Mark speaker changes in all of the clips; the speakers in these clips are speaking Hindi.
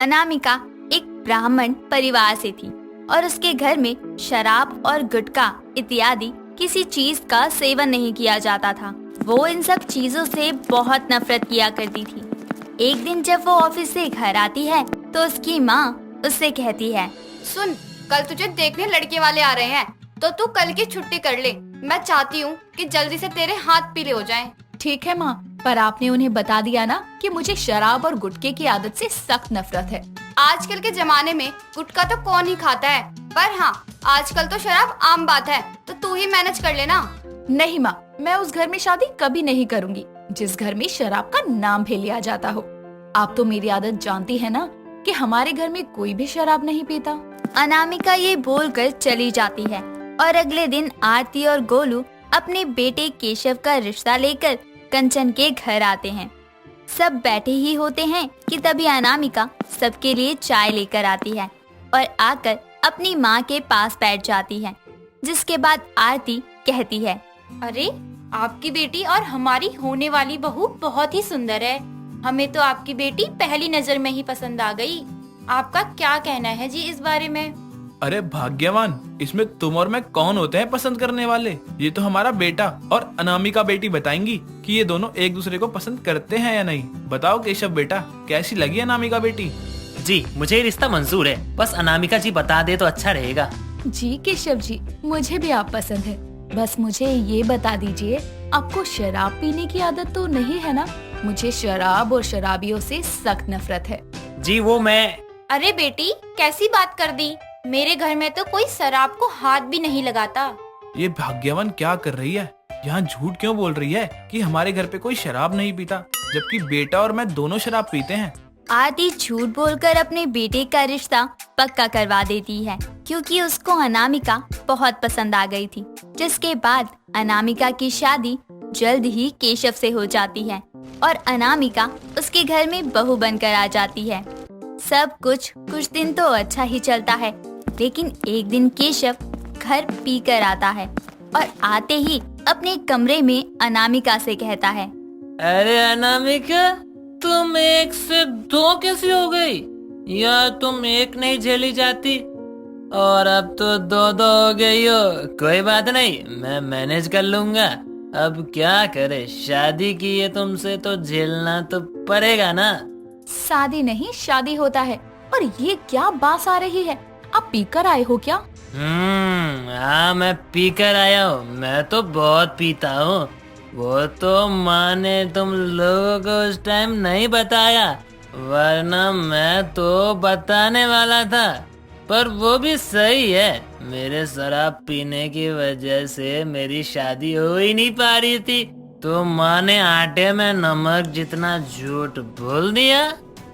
Speaker 1: अनामिका एक ब्राह्मण परिवार से थी और उसके घर में शराब और गुटखा इत्यादि किसी चीज का सेवन नहीं किया जाता था। वो इन सब चीजों से बहुत नफरत किया करती थी। एक दिन जब वो ऑफिस से घर आती है तो उसकी माँ उससे कहती है,
Speaker 2: सुन, कल तुझे देखने लड़के वाले आ रहे हैं, तो तू कल की छुट्टी कर ले। मैं चाहती हूँ कि जल्दी से तेरे हाथ पीले हो जाएं।
Speaker 3: ठीक है माँ, पर आपने उन्हें बता दिया ना कि मुझे शराब और गुटखे की आदत से सख्त नफरत है।
Speaker 2: आजकल के जमाने में गुटखा तो कौन ही खाता है, पर हाँ, आजकल तो शराब आम बात है, तो तू ही मैनेज कर लेना।
Speaker 3: नहीं माँ, मैं उस घर में शादी कभी नहीं करूँगी जिस घर में शराब का नाम भी लिया जाता हो। आप तो मेरी आदत जानती है ना कि हमारे घर में कोई भी शराब नहीं पीता।
Speaker 1: अनामिका ये बोलकर चली जाती है और अगले दिन आरती और गोलू अपने बेटे केशव का रिश्ता लेकर कंचन के घर आते हैं। सब बैठे ही होते हैं कि तभी अनामिका सबके लिए चाय लेकर आती है और आकर अपनी माँ के पास बैठ जाती है। जिसके बाद आरती कहती है,
Speaker 2: अरे, आपकी बेटी और हमारी होने वाली बहू बहुत ही सुंदर है। हमें तो आपकी बेटी पहली नजर में ही पसंद आ गई। आपका क्या कहना है जी इस बारे में?
Speaker 4: अरे भाग्यवान, इसमें तुम और मैं कौन होते हैं पसंद करने वाले? ये तो हमारा बेटा और अनामिका बेटी बताएंगी कि ये दोनों एक दूसरे को पसंद करते हैं या नहीं। बताओ केशव बेटा, कैसी लगी अनामिका बेटी?
Speaker 5: जी, मुझे ये रिश्ता मंजूर है, बस अनामिका जी बता दे तो अच्छा रहेगा।
Speaker 3: जी केशव जी, मुझे भी आप पसंद है। बस मुझे ये बता दीजिए, आपको शराब पीने की आदत तो नहीं है ना? मुझे शराब और शराबियों से सख्त नफरत है।
Speaker 5: जी वो मैं
Speaker 2: अरे बेटी, कैसी बात कर दी? मेरे घर में तो कोई शराब को हाथ भी नहीं लगाता।
Speaker 4: ये भाग्यवान क्या कर रही है? यहाँ झूठ क्यों बोल रही है कि हमारे घर पे कोई शराब नहीं पीता, जबकि बेटा और मैं दोनों शराब पीते हैं।
Speaker 1: आरती झूठ बोलकर अपने बेटे का रिश्ता पक्का करवा देती है क्योंकि उसको अनामिका बहुत पसंद आ गई थी। जिसके बाद अनामिका की शादी जल्द ही केशव से हो जाती है और अनामिका उसके घर में बहू बनकर आ जाती है। सब कुछ दिन तो अच्छा ही चलता है, लेकिन एक दिन केशव घर पीकर आता है और आते ही अपने कमरे में अनामिका से कहता है,
Speaker 5: अरे अनामिका, तुम एक से दो कैसी हो गई? या तुम एक नहीं झेली जाती और अब तो दो दो हो गई हो। कोई बात नहीं, मैं मैनेज कर लूंगा। अब क्या करे, शादी की है तुमसे तो झेलना तो पड़ेगा ना।
Speaker 3: शादी नहीं, शादी होता है। और ये क्या बात आ रही है? आप पीकर आए हो क्या?
Speaker 5: हाँ, मैं पीकर आया हूँ। मैं तो बहुत पीता हूँ। वो तो माँ ने तुम लोगों को उस टाइम नहीं बताया, वरना मैं तो बताने वाला था। पर वो भी सही है, मेरे शराब पीने की वजह से मेरी शादी हो ही नहीं पा रही थी, तो माँ ने आटे में नमक जितना झूठ बोल दिया।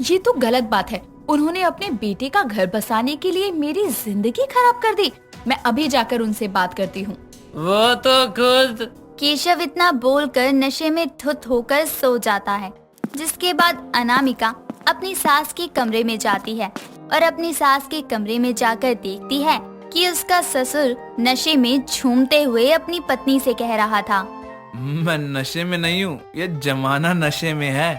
Speaker 3: ये तो गलत बात है। उन्होंने अपने बेटे का घर बसाने के लिए मेरी जिंदगी खराब कर दी। मैं अभी जाकर उनसे बात करती हूँ।
Speaker 5: वो तो खुद।
Speaker 1: केशव इतना बोलकर नशे में धुत होकर सो जाता है। जिसके बाद अनामिका अपनी सास के कमरे में जाती है और अपनी सास के कमरे में जाकर देखती है कि उसका ससुर नशे में झूमते हुए अपनी पत्नी से कह रहा था,
Speaker 4: मैं नशे में नहीं हूँ, ये जमाना नशे में है।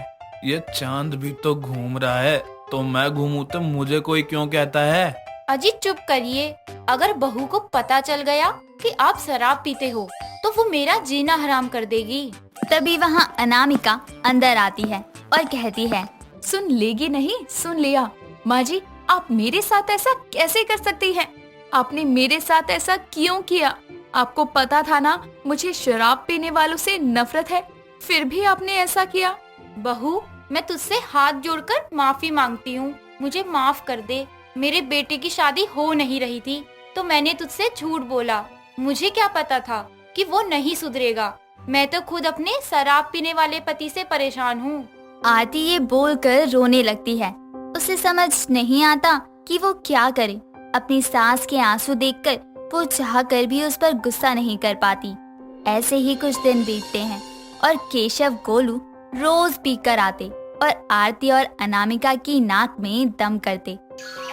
Speaker 4: ये चांद भी तो घूम रहा है, तो मैं घूमूं तो मुझे कोई क्यों कहता है?
Speaker 2: अजी चुप करिए। अगर बहू को पता चल गया कि आप शराब पीते हो तो वो मेरा जीना हराम कर देगी।
Speaker 1: तभी वहाँ अनामिका अंदर आती है और कहती है,
Speaker 3: सुन लेगी नहीं, सुन लिया। माँ जी, आप मेरे साथ ऐसा कैसे कर सकती हैं? आपने मेरे साथ ऐसा क्यों किया? आपको पता था ना मुझे शराब पीने वालों से नफरत है, फिर भी आपने ऐसा किया।
Speaker 2: बहू, मैं तुझसे हाथ जोड़कर माफी मांगती हूँ। मुझे माफ कर दे। मेरे बेटे की शादी हो नहीं रही थी तो मैंने तुझसे झूठ बोला। मुझे क्या पता था कि वो नहीं सुधरेगा। मैं तो खुद अपने शराब पीने वाले पति से परेशान हूँ।
Speaker 1: आरती ये बोलकर रोने लगती है। उसे समझ नहीं आता कि वो क्या करे। अपनी सास के आंसू देखकर वो चाहकर भी उस पर गुस्सा नहीं कर पाती। ऐसे ही कुछ दिन बीतते हैं और केशव गोलू रोज पीकर आते और आरती और अनामिका की नाक में दम करते।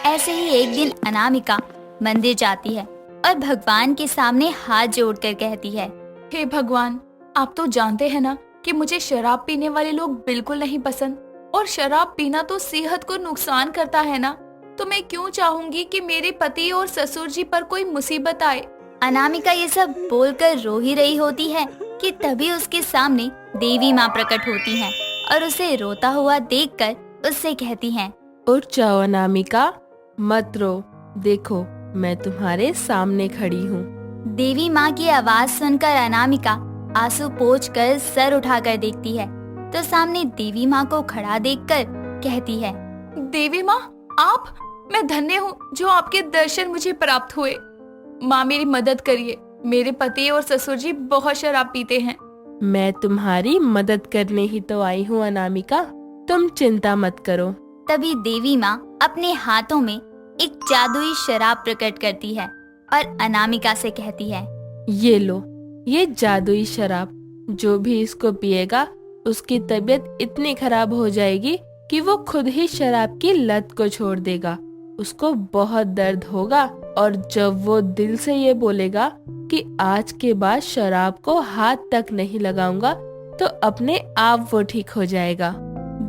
Speaker 1: ऐसे ही एक दिन अनामिका मंदिर जाती है और भगवान के सामने हाथ जोड़कर कहती है,
Speaker 3: हे भगवान, आप तो जानते हैं ना कि मुझे शराब पीने वाले लोग बिल्कुल नहीं पसंद। और शराब पीना तो सेहत को नुकसान करता है ना, तो मैं क्यों चाहूंगी कि मेरे पति और ससुर जी पर कोई मुसीबत आए।
Speaker 1: अनामिका ये सब बोलकर रो ही रही होती है कि तभी उसके सामने देवी माँ प्रकट होती हैं और उसे रोता हुआ देखकर उससे कहती हैं,
Speaker 6: उठ जाओ अनामिका, मत रो, देखो मैं तुम्हारे सामने खड़ी हूँ।
Speaker 1: देवी माँ की आवाज सुनकर अनामिका आंसू पोंछकर सर उठाकर देखती है तो सामने देवी माँ को खड़ा देखकर कहती है,
Speaker 3: देवी माँ, आप, मैं धन्य हूँ जो आपके दर्शन मुझे प्राप्त हुए। माँ मेरी मदद करिए, मेरे पति और ससुर जी बहुत शराब पीते हैं।
Speaker 6: मैं तुम्हारी मदद करने ही तो आई हूँ अनामिका, तुम चिंता मत करो।
Speaker 1: तभी देवी माँ अपने हाथों में एक जादुई शराब प्रकट करती है और अनामिका से कहती है,
Speaker 6: ये लो, ये जादुई शराब, जो भी इसको पिएगा उसकी तबीयत इतनी खराब हो जाएगी कि वो खुद ही शराब की लत को छोड़ देगा। उसको बहुत दर्द होगा और जब वो दिल से ये बोलेगा कि आज के बाद शराब को हाथ तक नहीं लगाऊंगा, तो अपने आप वो ठीक हो जाएगा।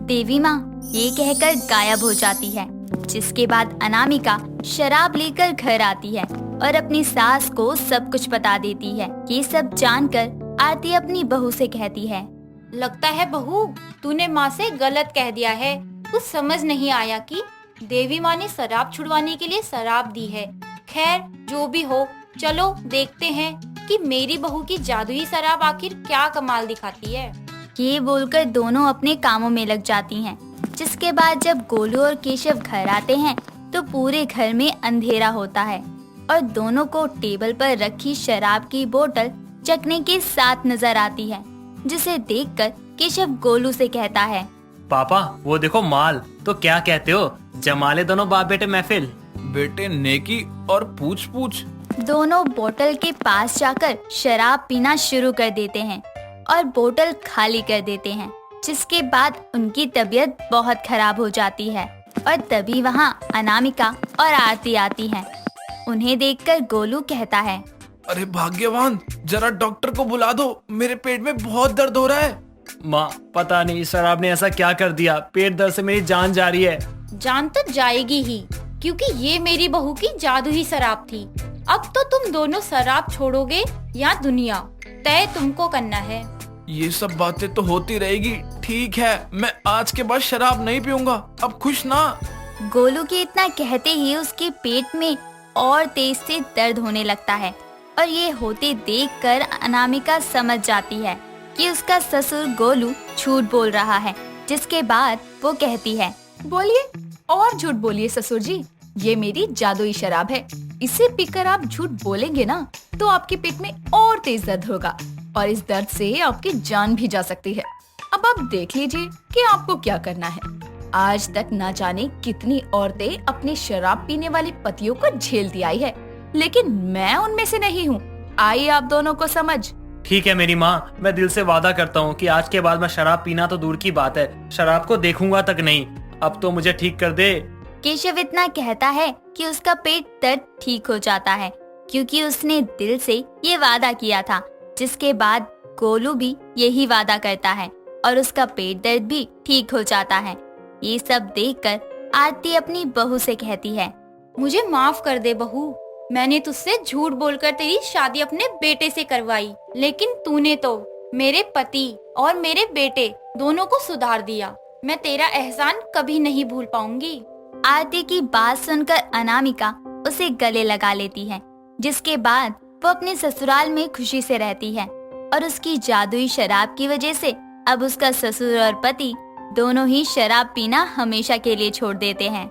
Speaker 1: देवी माँ ये कहकर गायब हो जाती है, जिसके बाद अनामिका शराब लेकर घर आती है और अपनी सास को सब कुछ बता देती है। ये सब जानकर आरती अपनी बहू से कहती है,
Speaker 2: लगता है बहू, तूने माँ से गलत कह दिया है। कुछ समझ नहीं आया कि देवी माँ ने शराब छुड़वाने के लिए शराब दी है। खैर जो भी हो, चलो देखते हैं कि मेरी बहू की जादुई शराब आखिर क्या कमाल दिखाती है।
Speaker 1: ये बोलकर दोनों अपने कामों में लग जाती हैं। जिसके बाद जब गोलू और केशव घर आते हैं तो पूरे घर में अंधेरा होता है और दोनों को टेबल पर रखी शराब की बोतल चखने के साथ नजर आती है, जिसे देखकर केशव गोलू से कहता है,
Speaker 5: पापा वो देखो माल, तो क्या कहते हो, जमा ले दोनों बाप बेटे महफिल।
Speaker 4: बेटे नेकी और पूछ पूछ।
Speaker 1: दोनों बोतल के पास जाकर शराब पीना शुरू कर देते हैं और बोतल खाली कर देते हैं, जिसके बाद उनकी तबीयत बहुत खराब हो जाती है। और तभी वहाँ अनामिका और आरती आती हैं। उन्हें देखकर गोलू कहता है,
Speaker 4: अरे भाग्यवान, जरा डॉक्टर को बुला दो, मेरे पेट में बहुत दर्द हो रहा है।
Speaker 5: माँ पता नहीं शराब ने ऐसा क्या कर दिया, पेट दर्द से मेरी जान जा रही है।
Speaker 2: जान तो जाएगी ही, क्योंकि ये मेरी बहू की जादुई शराब थी। अब तो तुम दोनों शराब छोड़ोगे या दुनिया, तय तुमको करना है।
Speaker 4: ये सब बातें तो होती रहेगी, ठीक है, मैं आज के बाद शराब नहीं पीऊंगा। अब खुश ना।
Speaker 1: गोलू के इतना कहते ही उसके पेट में और तेज से दर्द होने लगता है और ये होते देखकर अनामिका समझ जाती है कि उसका ससुर गोलू झूठ बोल रहा है। जिसके बाद वो कहती है,
Speaker 3: बोलिए और झूठ बोलिए ससुर जी, ये मेरी जादुई शराब है। इसे पीकर आप झूठ बोलेंगे ना तो आपके पेट में और तेज दर्द होगा और इस दर्द से आपकी जान भी जा सकती है। अब आप देख लीजिए कि आपको क्या करना है। आज तक ना जाने कितनी औरतें अपने शराब पीने वाले पतियों को झेलती आई है, लेकिन मैं उनमें से नहीं हूँ। आइए आप दोनों को समझ।
Speaker 5: ठीक है मेरी माँ, मैं दिल से वादा करता हूँ कि आज के बाद मैं शराब पीना तो दूर की बात है, शराब को देखूंगा तक नहीं। अब तो मुझे ठीक कर दे।
Speaker 1: केशव इतना कहता है कि उसका पेट दर्द ठीक हो जाता है, क्योंकि उसने दिल से ये वादा किया था। जिसके बाद गोलू भी यही वादा करता है और उसका पेट दर्द भी ठीक हो जाता है। ये सब देखकर आरती अपनी बहू से कहती है,
Speaker 2: मुझे माफ कर दे बहू, मैंने तुझसे झूठ बोलकर तेरी शादी अपने बेटे से करवाई, लेकिन तूने तो मेरे पति और मेरे बेटे दोनों को सुधार दिया। मैं तेरा एहसान कभी नहीं भूल पाऊंगी।
Speaker 1: आरती की बात सुनकर अनामिका उसे गले लगा लेती है, जिसके बाद वो अपने ससुराल में खुशी से रहती है और उसकी जादुई शराब की वजह से अब उसका ससुर और पति दोनों ही शराब पीना हमेशा के लिए छोड़ देते हैं।